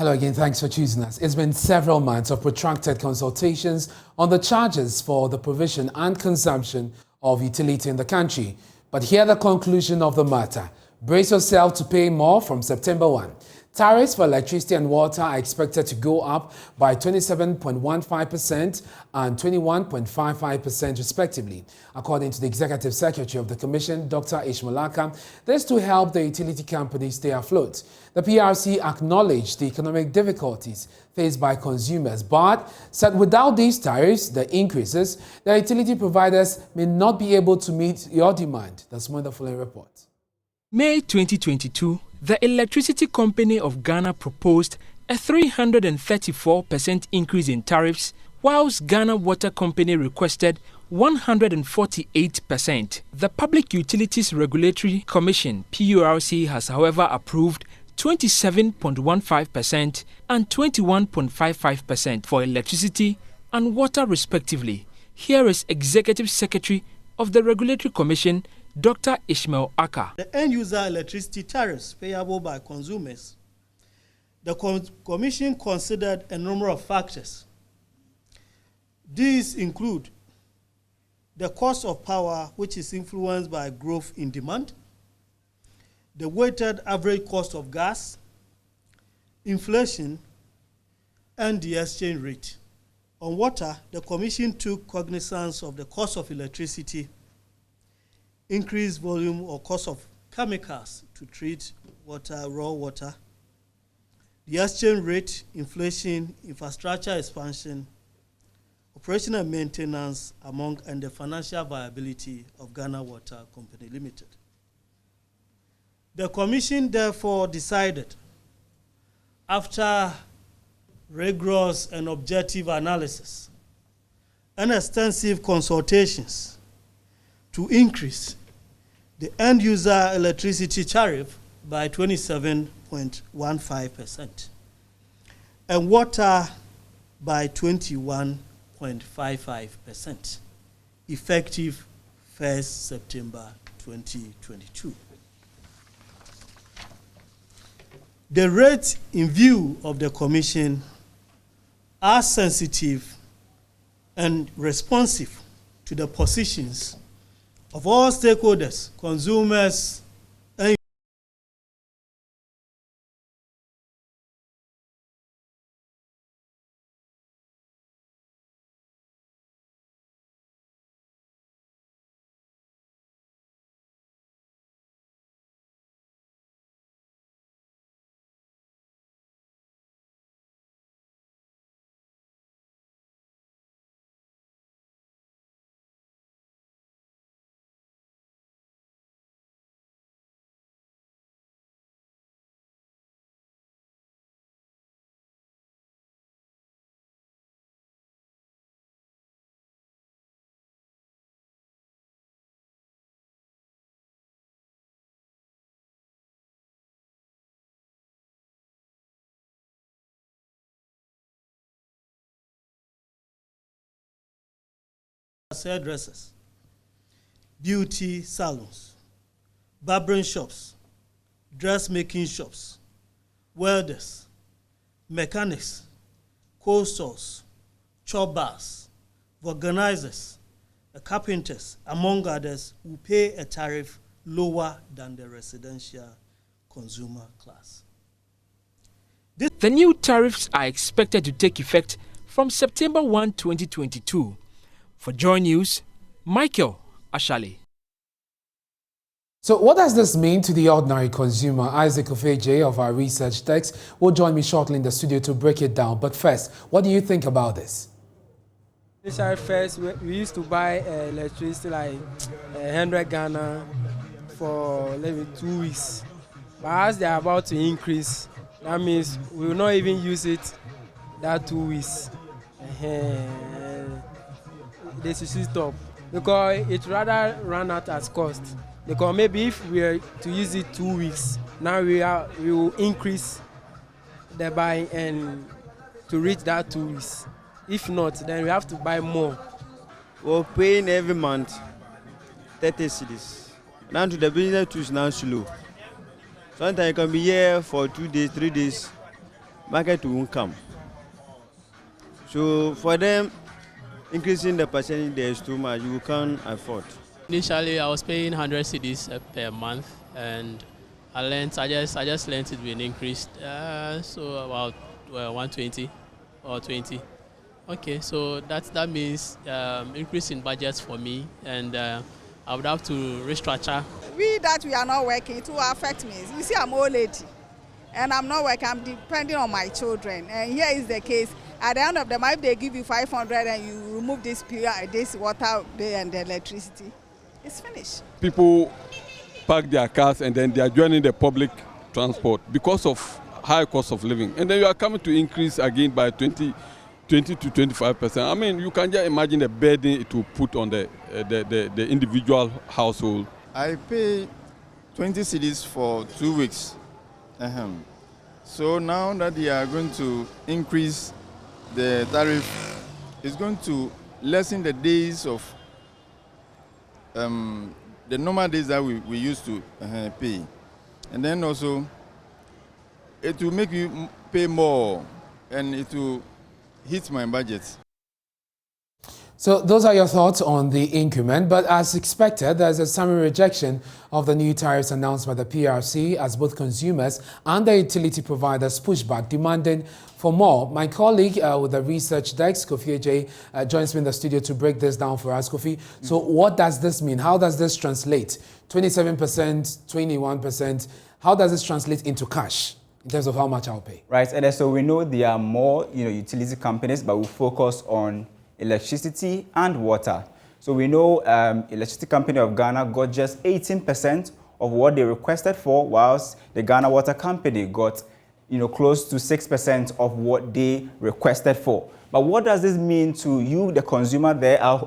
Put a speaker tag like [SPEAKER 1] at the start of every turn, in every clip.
[SPEAKER 1] Hello again, thanks for choosing us. It's been several months of protracted consultations on the charges for the provision and consumption of utility in the country. But here the conclusion of the matter. Brace yourself to pay more from September 1. Tariffs for electricity and water are expected to go up by 27.15% and 21.55% respectively, according to the Executive Secretary of the Commission, Dr. Ishmael Aka. This to help the utility companies stay afloat. The PURC acknowledged the economic difficulties faced by consumers, but said without these tariffs, the increases, the utility providers may not be able to meet your demand. That's more in the following report.
[SPEAKER 2] May 2022, the Electricity Company of Ghana proposed a 334% increase in tariffs, whilst Ghana Water Company requested 148%. The Public Utilities Regulatory Commission (PURC) has however approved 27.15% and 21.55% for electricity and water respectively. Here is Executive Secretary of the Regulatory Commission, Dr. Ishmael Aka.
[SPEAKER 3] The end-user electricity tariffs payable by consumers, the Commission considered a number of factors. These include the cost of power, which is influenced by growth in demand, the weighted average cost of gas, inflation, and the exchange rate. On water, the Commission took cognizance of the cost of electricity, increased volume or cost of chemicals to treat water, raw water, the exchange rate, inflation, infrastructure expansion, operational maintenance, and the financial viability of Ghana Water Company Limited. The Commission therefore decided, after rigorous and objective analysis and extensive consultations, to increase the end-user electricity tariff by 27.15% and water by 21.55%, effective 1st September 2022. The rates in view of the Commission are sensitive and responsive to the positions of all stakeholders, consumers, and hairdressers, beauty salons, barbering shops, dressmaking shops, welders, mechanics, cold stores, chop bars, organizers, carpenters, among others, who pay a tariff lower than the residential consumer class.
[SPEAKER 2] The new tariffs are expected to take effect from September 1, 2022. For Joy News, Michael Ashali.
[SPEAKER 1] So what does this mean to the ordinary consumer? Isaac Ofeje of our research desk will join me shortly in the studio to break it down. But first, what do you think about this?
[SPEAKER 4] First, we used to buy electricity like 100 Ghana for maybe 2 weeks. But as they are about to increase, that means we will not even use it that 2 weeks. They should stop because it rather run out as cost. Because maybe if we are to use it 2 weeks, now we will increase the buying and to reach that 2 weeks. If not, then we have to buy more.
[SPEAKER 5] We're paying every month 30 cedis. Now to the business is now slow. Sometimes you can be here for 2 days, 3 days. market won't come. So for them, increasing the percentage there is too much. You can't afford.
[SPEAKER 6] Initially, I was paying 100 cedis per month, and I just learned it being increased, so about 120 or 20. Okay, so that means increase in budgets for me, and I would have to restructure.
[SPEAKER 7] We are not working, it will affect me. You see, I'm old lady, and I'm not working. I'm depending on my children, and here is the case. At the end of the month, if they give you 500 and you remove this water bill and the electricity, it's finished.
[SPEAKER 8] People park their cars and then they are joining the public transport because of high cost of living. And then you are coming to increase again by 20 to 25%. I mean, you can just imagine the burden it will put on the individual household.
[SPEAKER 9] I pay 20 cedis for 2 weeks. So now that they are going to increase the tariff, it's going to lessen the days of the normal days that we used to pay. And then also, it will make you pay more and it will hit my budget.
[SPEAKER 1] So those are your thoughts on the increment, but as expected, there's a summary rejection of the new tariffs announced by the PURC as both consumers and the utility providers push back, demanding for more. My colleague with the research desk, Kofi Ajay, joins me in the studio to break this down for us. Kofi, so what does this mean? How does this translate? 27%, 21%, how does this translate into cash in terms of how much I'll pay?
[SPEAKER 10] Right, and so we know there are more utility companies, but we focus on electricity and water. So we know Electricity Company of Ghana got just 18% of what they requested for, whilst the Ghana Water Company got close to 6% of what they requested for. But what does this mean to you, the consumer there at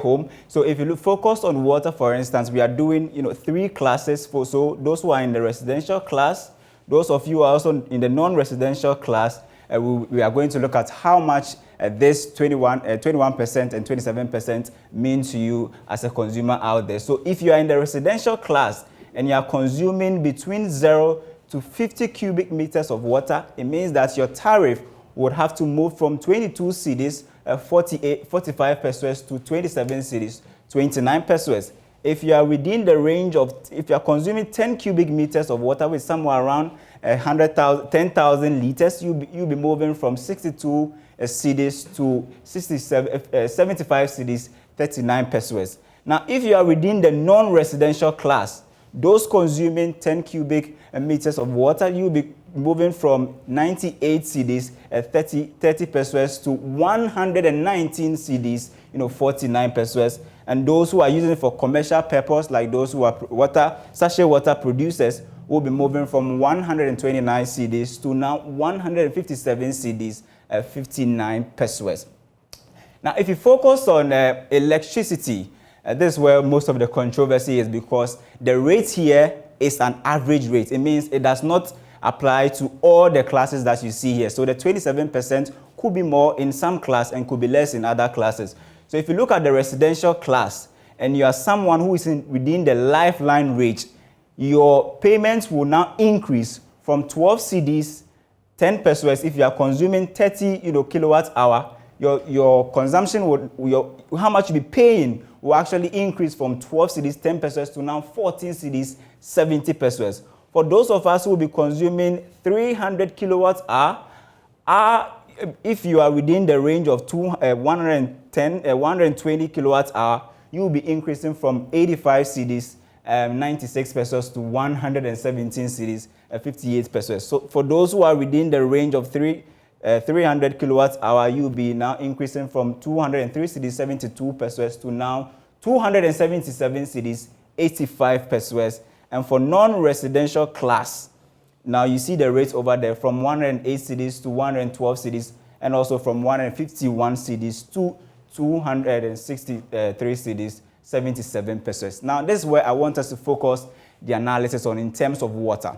[SPEAKER 10] home? So if you focus on water, for instance, we are doing 3 classes for those who are in the residential class, those of you who are also in the non-residential class. We are going to look at how much this 21% and 27% mean to you as a consumer out there. So if you are in the residential class and you are consuming between 0 to 50 cubic meters of water, it means that your tariff would have to move from 22 cedis, 45 pesos to 27 cedis, 29 pesos. If you are within the range of, if you are consuming 10 cubic meters of water with somewhere around 10,000 liters, you'll be moving from 62 cedis to 75 cedis, 39 pesos. Now, if you are within the non-residential class, those consuming 10 cubic meters of water, you'll be moving from 98 cedis, 30 pesos to 119 cedis, 49 pesos. And those who are using it for commercial purpose, like those who are sachet water producers, will be moving from 129 cedis to now 157 cedis, 59 pesos. Now, if you focus on electricity, this is where most of the controversy is, because the rate here is an average rate. It means it does not apply to all the classes that you see here. So the 27% could be more in some class and could be less in other classes. So if you look at the residential class and you are someone who is within the lifeline rate, your payments will now increase from 12 cedis, 10 pesos. If you are consuming 30 kilowatt hour, your consumption how much you'll be paying will actually increase from 12 cedis, 10 pesos to now 14 cedis, 70 pesos. For those of us who will be consuming 300 kilowatt hour, if you are within the range of 120 kilowatt hour, you will be increasing from 85 cedis, 96 pesos to 117 cedis, 58 pesos. So for those who are within the range of 300 kilowatt hour, you'll be now increasing from 203 cedis, 72 pesos to now 277 cedis, 85 pesos. And for non-residential class, now you see the rates over there from 108 cedis to 112 cedis, and also from 151 cedis to 263 cedis, 77 pesos. Now, this is where I want us to focus the analysis on in terms of water.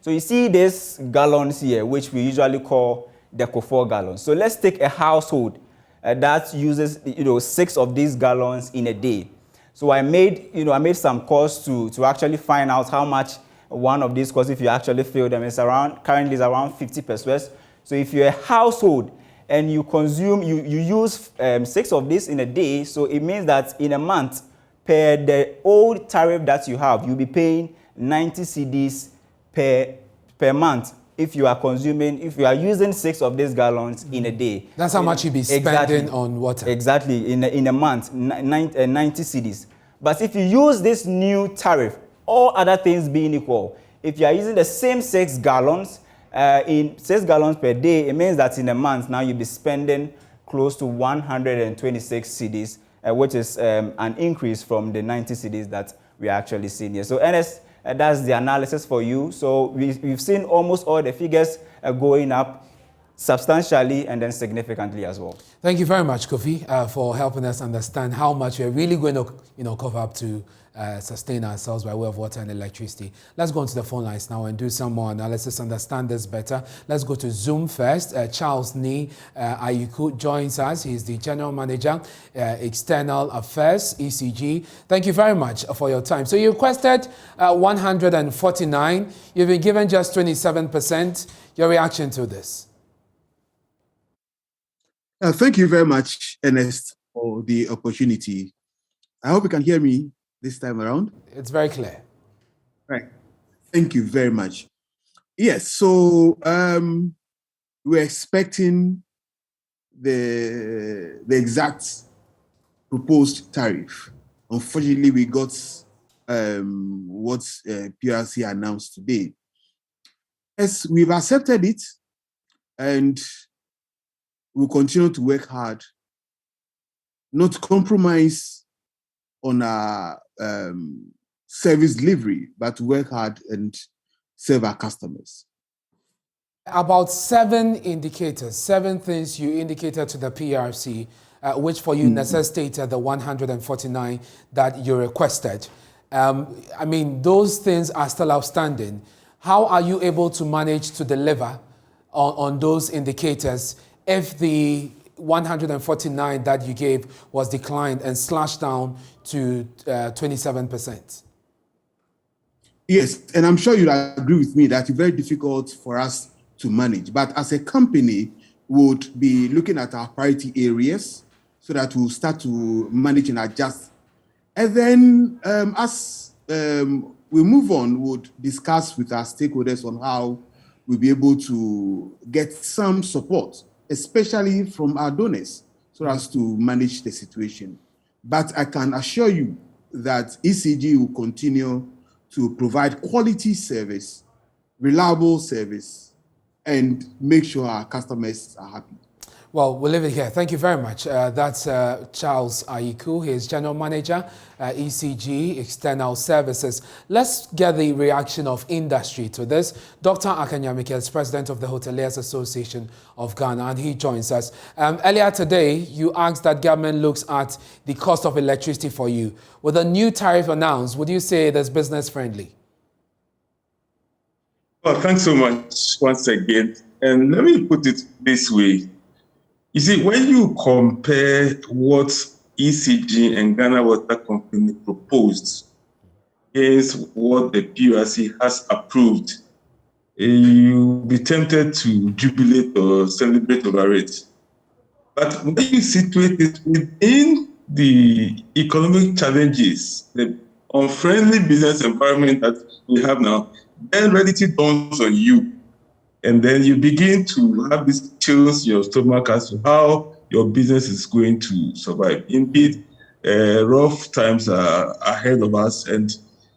[SPEAKER 10] So you see these gallons here, which we usually call Deco 4 gallons. So let's take a household that uses 6 of these gallons in a day. So I made some calls to actually find out how much one of these costs, if you actually fill them, currently is around 50 pesos. So if you're a household and you consume, you use 6 of these in a day, so it means that in a month, per the old tariff that you have, you'll be paying 90 cedis per month if you are using 6 of these gallons in a day.
[SPEAKER 1] That's how much you'll be spending on water.
[SPEAKER 10] Exactly, in a month, 90 cedis. But if you use this new tariff, all other things being equal, if you are using the same 6 gallons, in 6 gallons per day, it means that in a month now you'll be spending close to 126 cedis, which is an increase from the 90 cedis that we are actually seeing here. So Ernest, that's the analysis for you. So we've seen almost all the figures going up substantially and then significantly as well.
[SPEAKER 1] Thank you very much, Kofi, for helping us understand how much we're really going to, cover up to sustain ourselves by way of water and electricity. Let's go onto the phone lines now and do some more analysis, understand this better. Let's go to Zoom first. Charles Ni Ayuku joins us. He's the General Manager, External Affairs, ECG. Thank you very much for your time. So you requested 149. You've been given just 27%. Your reaction to this?
[SPEAKER 11] Thank you very much, Ernest, for the opportunity. I hope you can hear me this time around.
[SPEAKER 1] It's very clear.
[SPEAKER 11] Right. Thank you very much. Yes, so we're expecting the exact proposed tariff. Unfortunately, we got what PURC announced today. Yes, we've accepted it, and we'll continue to work hard, not compromise on our service delivery, but work hard and serve our customers.
[SPEAKER 1] About 7 indicators, 7 things you indicated to the PRC, which for you necessitated the 149 that you requested. I mean, those things are still outstanding. How are you able to manage to deliver on those indicators if the 149 that you gave was declined and slashed down to 27%?
[SPEAKER 11] Yes, and I'm sure you'll agree with me that it's very difficult for us to manage. But as a company, we would be looking at our priority areas so that we'll start to manage and adjust. And then as we move on, we'll discuss with our stakeholders on how we'll be able to get some support, especially from our donors, so as to manage the situation. But I can assure you that ECG will continue to provide quality service, reliable service, and make sure our customers are happy.
[SPEAKER 1] Well, we'll leave it here. Thank you very much. That's Charles Ayiku. He is General Manager, ECG, External Services. Let's get the reaction of industry to this. Dr. Akanyamike is President of the Hoteliers Association of Ghana, and he joins us. Earlier today, you asked that government looks at the cost of electricity for you. With a new tariff announced, would you say that's business friendly?
[SPEAKER 12] Well, thanks so much once again. And let me put it this way. You see, when you compare what ECG and Ghana Water Company proposed against what the PURC has approved, you'll be tempted to jubilate or celebrate over it. But when you situate it within the economic challenges, the unfriendly business environment that we have now, then reality dawns on you. And then you begin to have these chills in your stomach as to how your business is going to survive. Indeed, rough times are ahead of us, and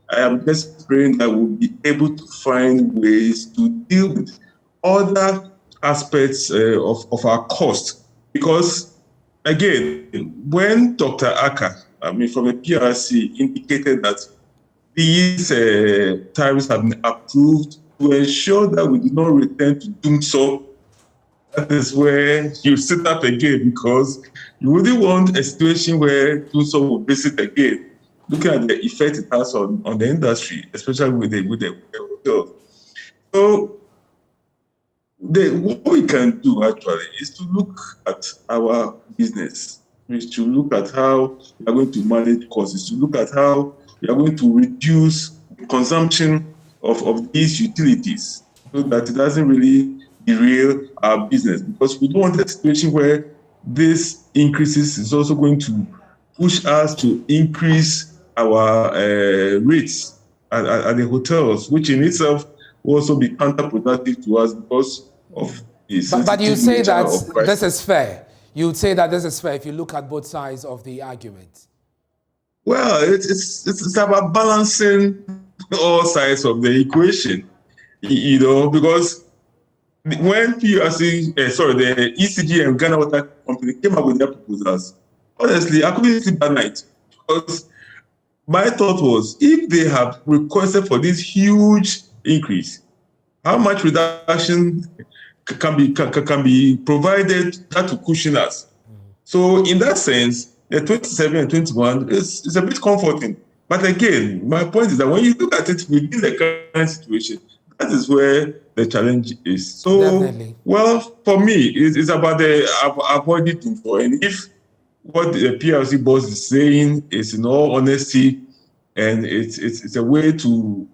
[SPEAKER 12] I am just praying that we'll be able to find ways to deal with other aspects of our cost. Because, again, when Dr. Aka, from the PRC, indicated that these tariffs have been approved to ensure that we do not return to doing so, that is where you sit up again, because you wouldn't want a situation where doing so will visit again, looking at the effect it has on the industry, especially with the hotel. So what we can do actually is to look at our business, is to look at how we are going to manage costs, is to look at how we are going to reduce the consumption of these utilities so that it doesn't really derail our business, because we don't want a situation where this increases is also going to push us to increase our rates at the hotels, which in itself will also be counterproductive to us because of the
[SPEAKER 1] But you
[SPEAKER 12] sensitive
[SPEAKER 1] say
[SPEAKER 12] nature
[SPEAKER 1] that
[SPEAKER 12] of price.
[SPEAKER 1] this is fair. You would say that this is fair if you look at both sides of the argument.
[SPEAKER 12] Well, it's about balancing all sides of the equation, you know, because when PURC, the ECG and Ghana Water Company came up with their proposals, honestly, I couldn't sleep at night, because my thought was, if they have requested for this huge increase, how much reduction can be provided that will cushion us? So in that sense, the 27 and 21 is a bit comforting. But again, my point is that when you look at it within the current situation, that is where the challenge is. So,
[SPEAKER 1] Definitely.
[SPEAKER 12] well, for me, it's about the avoiding info. And if what the PLC boss is saying is in all honesty, and it's a way to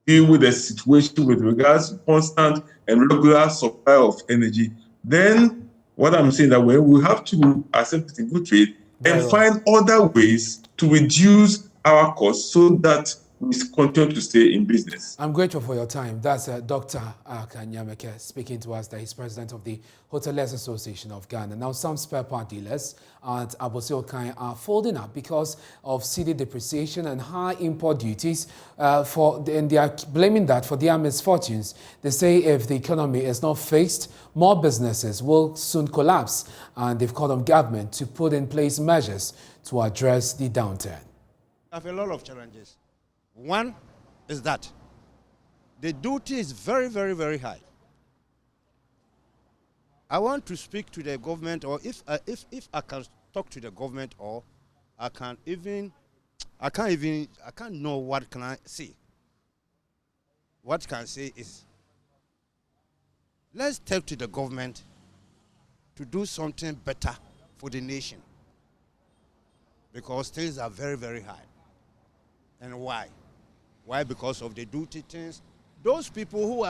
[SPEAKER 12] deal with the situation with regards to constant and regular supply of energy, then what I'm saying that we have to accept it in good faith and find other ways to reduce our costs so that we continue to stay in business.
[SPEAKER 1] I'm grateful for your time. That's Dr. Kanyameke speaking to us, that he's president of the Hoteliers Association of Ghana. Now, some spare part dealers at Abossey are folding up because of cedi depreciation and high import duties, and they are blaming that for their misfortunes. They say if the economy is not fixed, more businesses will soon collapse, and they've called on government to put in place measures to address the downturn.
[SPEAKER 13] I have a lot of challenges. One is that the duty is very, very, very high. I want to speak to the government, or if I can talk to the government, or I can't know what can I say. What can I say is, let's talk to the government to do something better for the nation, because things are very, very high. And why? Why? Because of the duty things. Those people who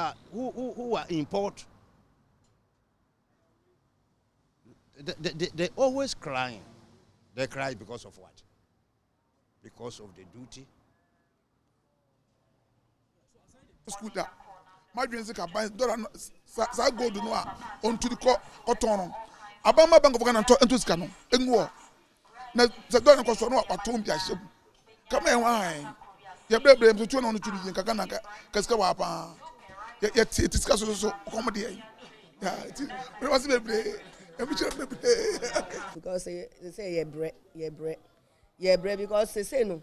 [SPEAKER 13] are import, they always crying. They cry because of what? Because of the duty.
[SPEAKER 14] Scooter, my dreams are buying dollar. Sa go do no onto the cotton. Abama Bank of Ghana into Scano. Engwo. Na the dollar cost no atom bia ship. Come here, why? You blame to turn on to the Kakana Cascawapa. Yet it is so comedy. Yeah, it was a play.
[SPEAKER 15] Because they say ye bread, because they say no.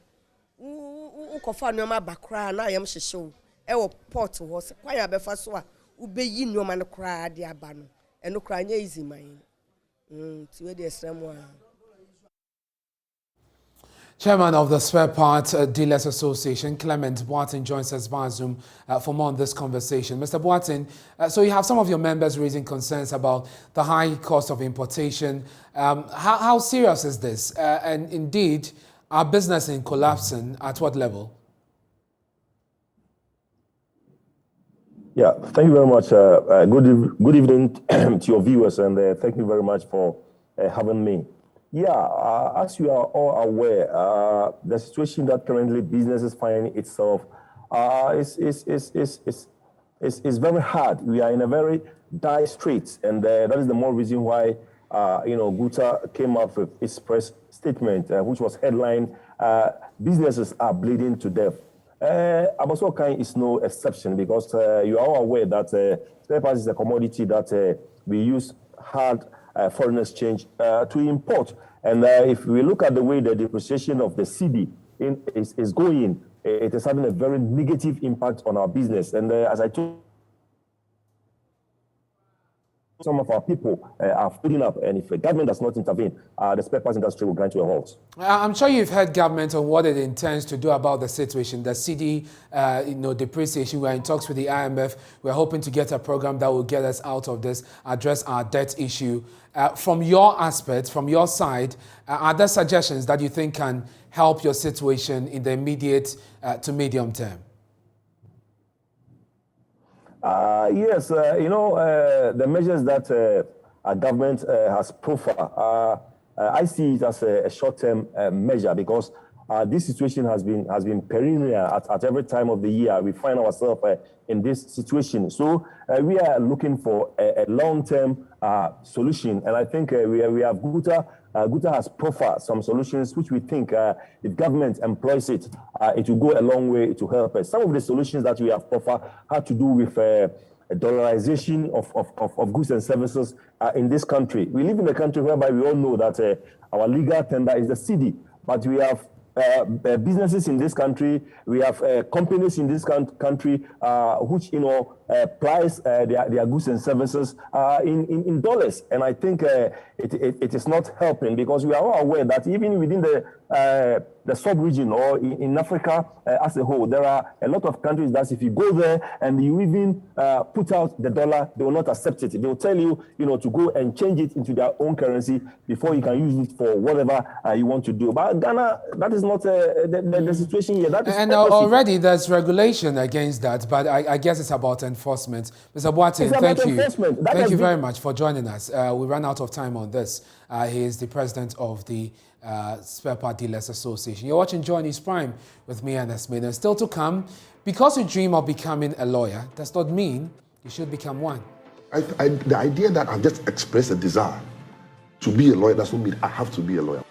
[SPEAKER 15] Ukofa no ma bakra na yam show. E wo port was kwai abefa so a ubeyi no ma no kra de aba no. E no kra nya easy man. Ti we de esremo a.
[SPEAKER 1] Chairman of the Spare Part Dealers Association, Clement Boateng, joins us via Zoom for more on this conversation. Mr. Boateng, so you have some of your members raising concerns about the high cost of importation. How serious is this? And indeed, are businesses collapsing at what level?
[SPEAKER 16] Yeah, thank you very much. Good evening to your viewers, and thank you very much for having me. Yeah, as you are all aware, the situation that currently businesses find itself is very hard. We are in a very dire straits, and that is the more reason why Guta came up with its press statement, which was headlined, "Businesses are bleeding to death." Abossey is no exception, because you are all aware that spare parts is a commodity that we use hard foreign exchange to import. And if we look at the way the depreciation of the cedi is going, it is having a very negative impact on our business. And as I told some of our people are putting up, and if the government does not intervene, the spare parts industry will grind to a halt.
[SPEAKER 1] I'm sure you've heard government on what it intends to do about the situation, the cedi, depreciation. We're in talks with the IMF. We're hoping to get a program that will get us out of this, address our debt issue. From your aspect, from your side, are there suggestions that you think can help your situation in the immediate to medium term?
[SPEAKER 16] Yes, the measures that our government has profiled, I see it as a short-term measure because this situation has been perennial at every time of the year. We find ourselves in this situation. So we are looking for a long-term solution, and I think we have Guta. Guta has profiled some solutions which we think if government employs it, it will go a long way to help us. Some of the solutions that we have profiled had to do with a dollarization of goods and services in this country. We live in a country whereby we all know that our legal tender is the cedi, but we have businesses in this country, we have companies in this country which price their goods and services in dollars, and I think it is not helping because we are all aware that even within the sub-region or in Africa as a whole, there are a lot of countries that if you go there and you even put out the dollar, they will not accept it. They will tell you, to go and change it into their own currency before you can use it for whatever you want to do. But Ghana, that is not the situation here. That is
[SPEAKER 1] and already there's regulation against that, but I guess it's about enforcement. Mr. Boateng, thank you. Thank you very much for joining us. We ran out of time on this. He is the president of the Spare Part Dealers Association. You're watching Joy News Prime with me, Anas Main. And still to come, because you dream of becoming a lawyer does not mean you should become one.
[SPEAKER 17] The idea that I've just expressed a desire to be a lawyer does not mean I have to be a lawyer.